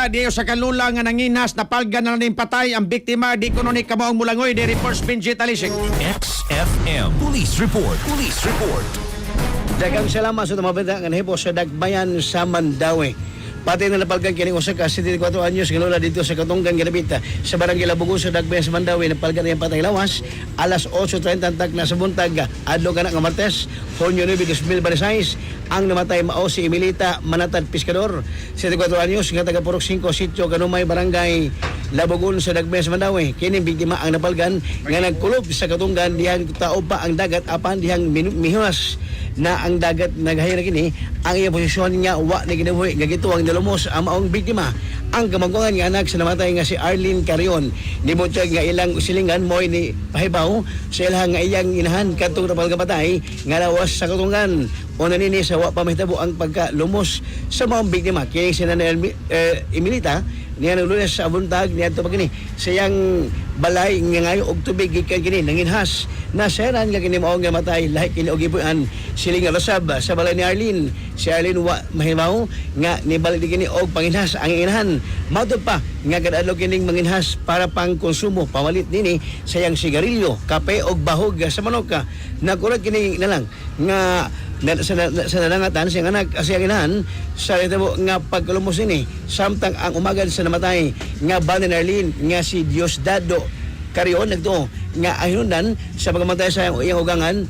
balita diyo sa kalula nga nanginas na palga na rin patay ang biktima di kuno ni kamaong mulangoy di reports Benji Talisik. XFM Police Report. Police Report. Daghang salamat sa tumabita nga nahibo sa Dagbayan sa Mandawi. Pati na napalgan kini usa ka 74 anyos ginula dito sa Katunggan Ganabita sa barangay Labugon sa Dagbayan sa Mandawi napalgan ang patay lawas alas 8:30 tak na sa buntag adlaw kana nga Martes Hunyo 9, 2026 ang namatay mao si Emilita Manatad Piskador 74 anyos nga taga Purok 5 Sitio Kanumay barangay Labugon sa Dagbayan sa Mandawi. Kini biktima ang napalgan nga nagkulob sa Katunggan dihang tao pa ang dagat apan dihang mihunas na ang dagat nagahira kini ang iyang posisyon nga wa ni ginabuhi nga gituwang nalumos ang maong biktima ang kamangkuhan nga anak sa namatay nga si Arlene Carion nibutyag nga ilang usilingan moy ni pahibaw sa ilang nga iyang inahan kadtong napalga patay nga lawas sa Katunggan una nini sa wa pa mahitabo ang pagkalumos sa maong biktima kini si Nanay Emilita niya nang Lunes sa buntag niya ito pagkini siyang balay nga ngayon og tubig gikan kini nanginhas na seran nga kini mao nga matay lahi kini og gipuan siling nga lasab sa balay ni Arlene si Arlene wa mahibaw nga nibalik di kini og panginhas ang inahan matud pa nga kadadlo kining manginhas para pang konsumo pawalit nini sayang sigarilyo kape og bahog sa manok nakurat kini na lang nga sa nanangatan siyang anak siyang inahan sa itabo nga pagkalumos ini samtang ang umagan sa namatay nga bana ni Arlene nga si Diosdado Carion nagtuo nga ahundan sa pagkamatay sa iyang ugangan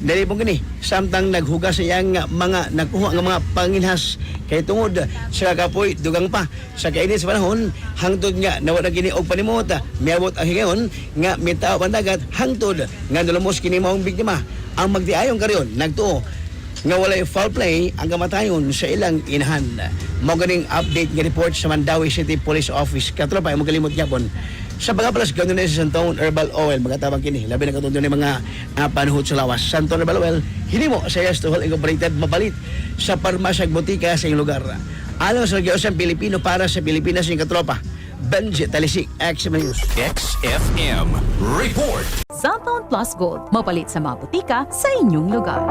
dali pong kini samtang naghugas sa iyang mga nakuha nga mga panginhas kay tungod sa kapoy dugang pa sa kainit sa panahon hangtod nga nawala kini og panimot miabot ang higayon nga mitaw pandagat hangtod nga nalumos kini maong biktima ang magdiayong Carion nagtuo nga walay foul play ang kamatayon sa ilang inahan. Mao ganing update nga report sa Mandawi City Police Office. Katropa mo kalimot gyapon. Sa pagapalas ganoon sa Santon Herbal Oil magatabang kini labi na katundo ni mga panuhot sa lawas. Santon Herbal Oil hinimo sa Yastuhol Incorporated mabalit sa parmasya botika sa iyong lugar. Alang sa Gyosang Pilipino para sa Pilipinas yung katropa. Benji Talisik, XFM News. XFM Report. Santon Plus Gold, mapalit sa mga butika sa inyong lugar.